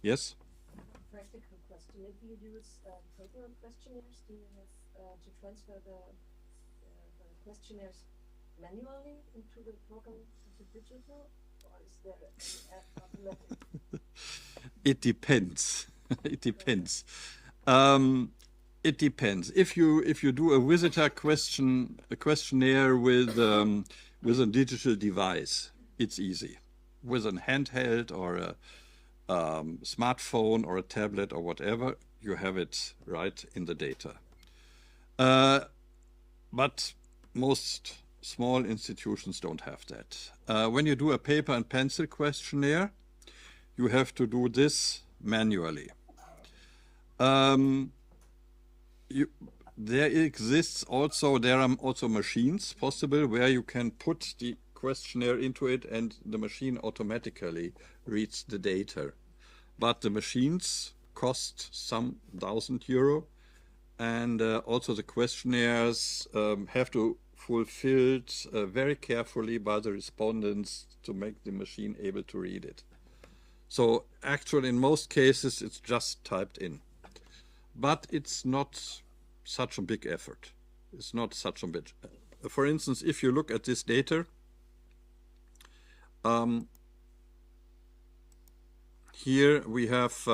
Yes? Practical question. If you use paper questionnaires, do you have to transfer the questionnaires manually into the program into digital, or is there an automatic? It depends. It depends. Um, it depends. If you do a visitor questionnaire with a digital device, it's easy. With a handheld or a smartphone or a tablet or whatever, you have it right in the data. But most small institutions don't have that. When you do a paper and pencil questionnaire, you have to do this manually. There are also machines possible where you can put the questionnaire into it and the machine automatically reads the data. But the machines cost some €1,000, and also the questionnaires have to fulfilled very carefully by the respondents to make the machine able to read it. So actually, in most cases, it's just typed in. But it's not such a big effort. It's not such a big. For instance, if you look at this data, here we have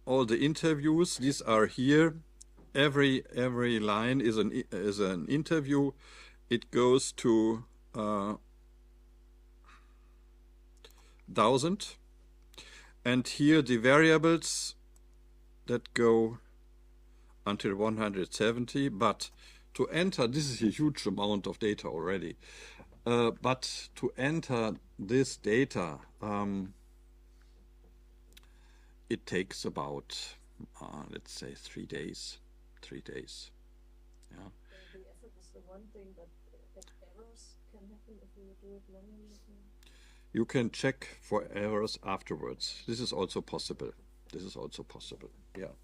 all the interviews. These are here. Every line is an interview. It goes to 1,000, and here the variables that go until 170. But to enter, this is a huge amount of data already. But to enter this data, it takes about, let's say, 3 days. 3 days. Yeah. The effort is the one thing, but errors can happen if you do it manually. You can check for errors afterwards. This is also possible. This is also possible. Yeah.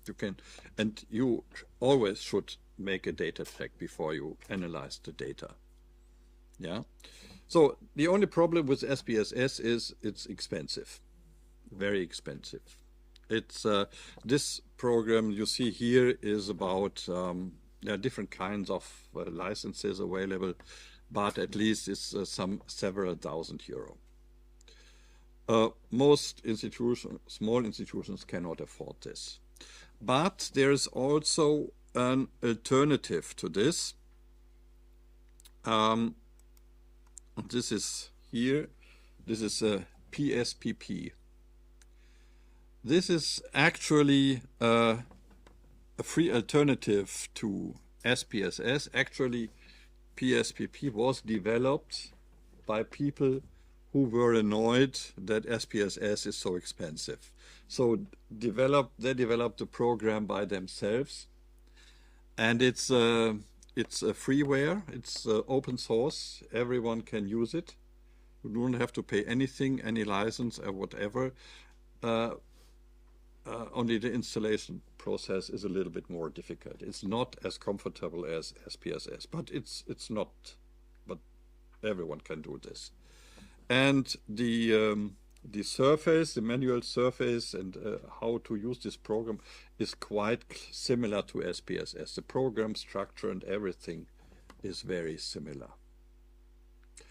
You can, and you always should make a data check before you analyze the data. Yeah. So the only problem with SPSS is it's expensive, very expensive. It's this program you see here is about there are different kinds of licenses available, but at least it's several €1,000. Most institutions, small institutions, cannot afford this. But there is also an alternative to this. This is here. This is a PSPP. This is actually a free alternative to SPSS. Actually, PSPP was developed by people who were annoyed that SPSS is so expensive. So they developed the program by themselves, and it's a freeware. It's open source. Everyone can use it. You don't have to pay anything, any license or whatever. Only the installation process is a little bit more difficult. It's not as comfortable as SPSS, but it's not. But everyone can do this. And the surface, the manual surface, and how to use this program is quite similar to SPSS. The program structure and everything is very similar.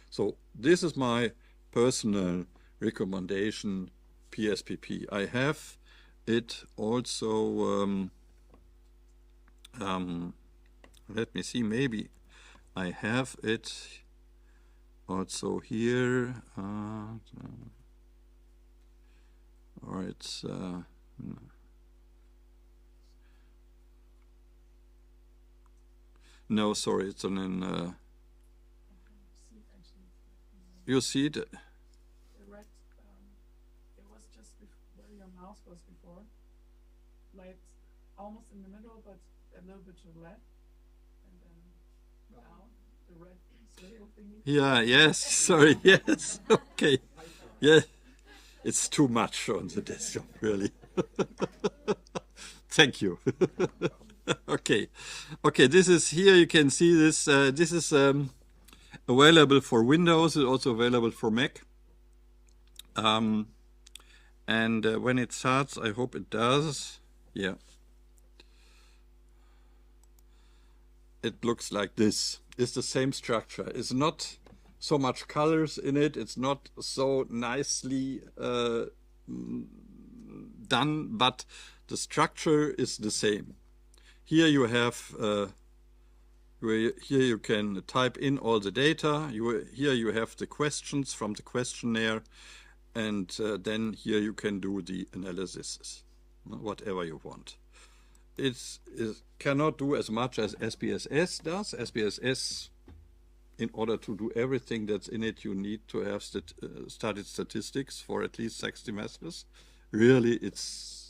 So this is my personal recommendation, PSPP. I have it also, let me see, maybe I have it also here, or it's no, sorry, it's on you see it. The red, it was just where your mouse was before, like almost in the middle, but a little bit to the left, and then down the red circle thingy. Yeah, yes, sorry, yes, okay. Yeah, it's too much on the desktop, really. Thank you. Okay, this is here, you can see this, this is available for Windows, it's also available for Mac. And when it starts, I hope it does. Yeah. It looks like this. It's the same structure. It's not so much colors in it. It's not so nicely done, but the structure is the same. Here you have, here you can type in all the data. Here you have the questions from the questionnaire, and then here you can do the analysis, whatever you want. It cannot do as much as SPSS does. SPSS, in order to do everything that's in it, you need to have studied statistics for at least 6 semesters. Really, it's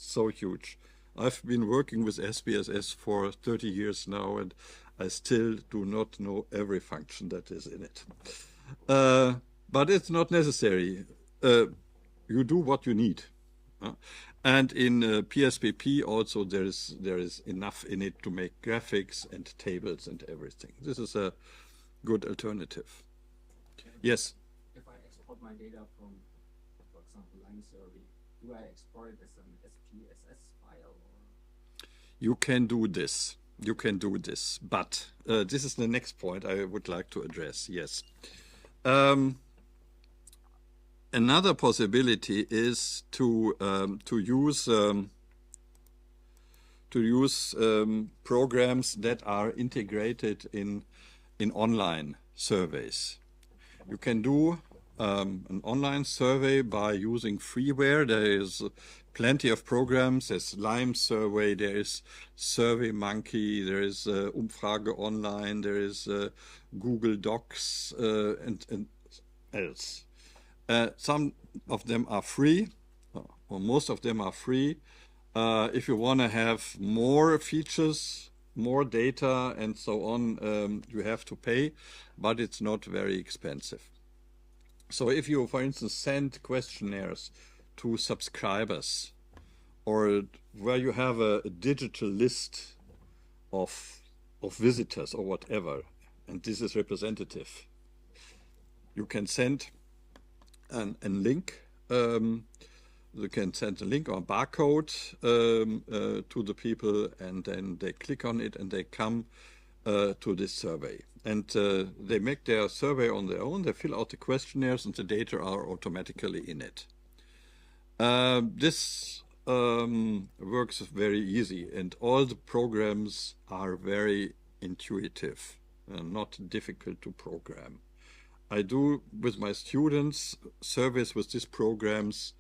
so huge. I've been working with SPSS for 30 years now, and I still do not know every function that is in it. But it's not necessary. You do what you need. And in PSPP also there is enough in it to make graphics and tables and everything. This is a good alternative. Yes? If I export my data from, for example, line survey, do I export it as an SPSS file? Or? You can do this. You can do this. But this is the next point I would like to address. Yes. Another possibility is to use programs that are integrated in online surveys. You can do an online survey by using freeware. There is plenty of programs. There's Lime Survey, there is SurveyMonkey, there is Umfrage Online, there is Google Docs and else. Some of them are free, or most of them are free. If you want to have more features, more data, and so on, you have to pay, but it's not very expensive. So if you, for instance, send questionnaires to subscribers, or where you have a digital list of visitors or whatever, and this is representative, you can send a link. You can send a link or a barcode to the people, and then they click on it and they come to this survey. And they make their survey on their own. They fill out the questionnaires and the data are automatically in it. This works very easy, and all the programs are very intuitive and not difficult to program. I do with my students surveys with these programs,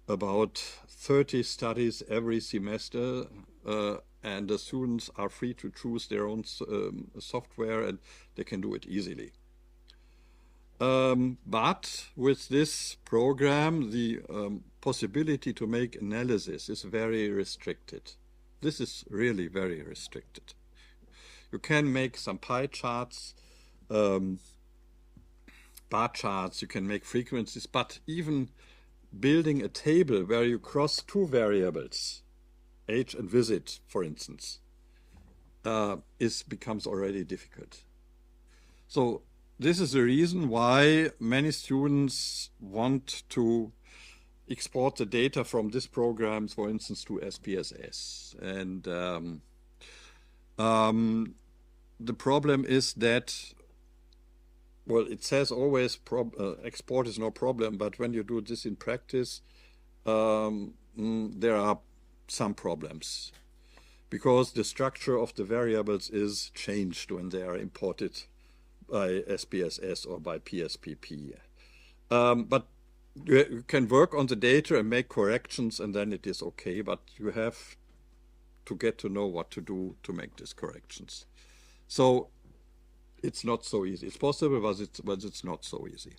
about 30 studies every semester, and the students are free to choose their own software, and they can do it easily. But with this program, the possibility to make analysis is very restricted. This is really very restricted. You can make some pie charts, bar charts, you can make frequencies, but even building a table where you cross 2 variables, age and visit, for instance, becomes already difficult. So this is the reason why many students want to export the data from these programs, for instance, to SPSS. And the problem is that, well, it says always export is no problem, but when you do this in practice, there are some problems, because the structure of the variables is changed when they are imported by SPSS or by PSPP. But you can work on the data and make corrections, and then it is okay, but you have to get to know what to do to make these corrections. So it's not so easy. It's possible, but it's not so easy.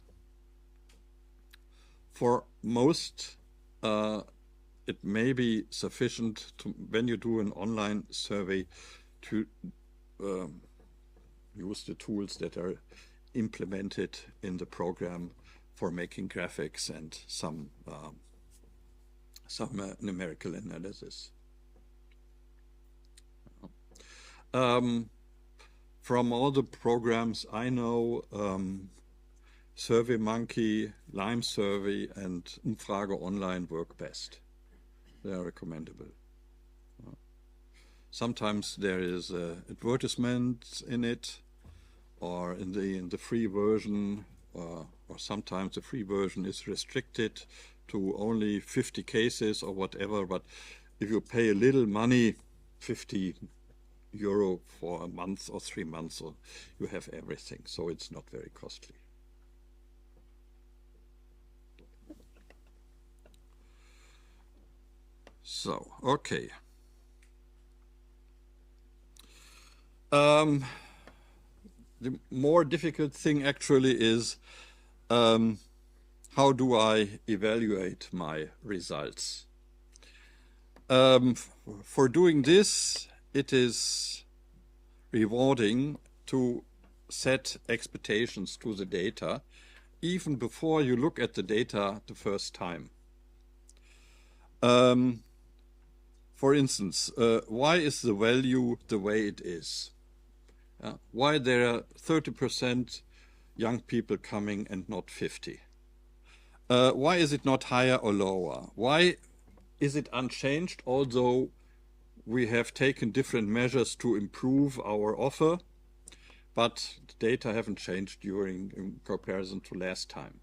For most, it may be sufficient to, when you do an online survey, to use the tools that are implemented in the program for making graphics and some numerical analysis. From all the programs I know, SurveyMonkey, Lime Survey, and Umfrage Online work best. They are recommendable. Sometimes there is advertisement in it, or in the free version, or sometimes the free version is restricted to only 50 cases or whatever. But if you pay a little money, 50 euro for a month or 3 months, or you have everything. So it's not very costly. So, okay. The more difficult thing actually is how do I evaluate my results? For doing this, it is rewarding to set expectations to the data even before you look at the data the first time. For instance, why is the value the way it is? Why there are 30% young people coming and not 50? Why is it not higher or lower? Why is it unchanged, although we have taken different measures to improve our offer, but the data haven't changed in comparison to last time?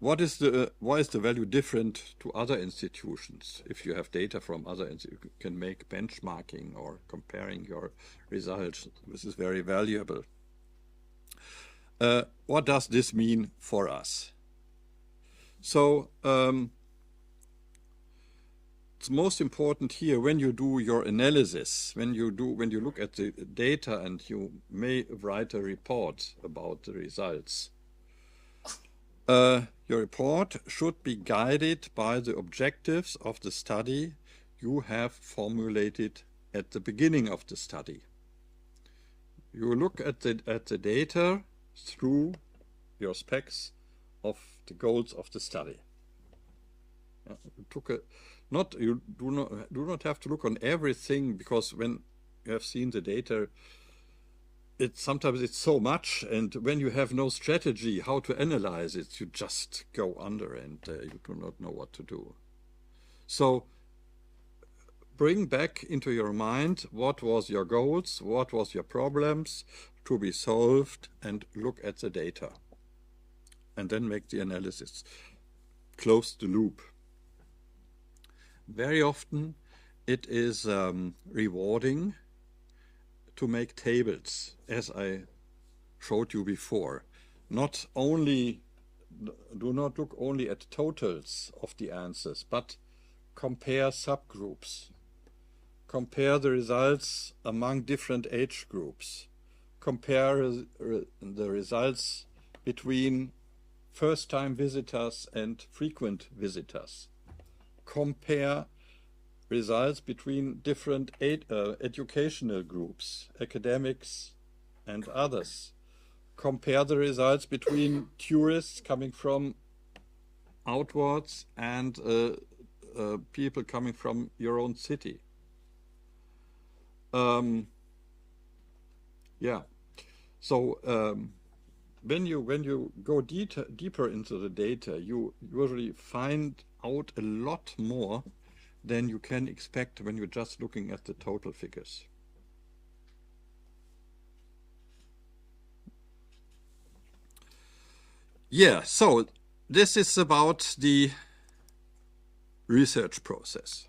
Why is the value different to other institutions? If you have data from other institutions, you can make benchmarking or comparing your results. This is very valuable. What does this mean for us? So it's most important here when you do your analysis, when you look at the data and you may write a report about the results. Your report should be guided by the objectives of the study you have formulated at the beginning of the study. You look at the data through your specs of the goals of the study. You do not have to look on everything, because when you have seen the data, sometimes it's so much, and when you have no strategy how to analyze it, you just go under and you do not know what to do. So bring back into your mind what was your goals, what was your problems to be solved, and look at the data. And then make the analysis. Close the loop. Very often it is rewarding to make tables, as I showed you before. Do not look only at totals of the answers, but compare subgroups. Compare the results among different age groups. Compare the results between first-time visitors and frequent visitors. Compare results between different educational groups, academics and others. Compare the results between tourists coming from outwards and people coming from your own city. So when you go deeper into the data, you usually find out a lot more than you can expect when you're just looking at the total figures. Yeah, so this is about the research process.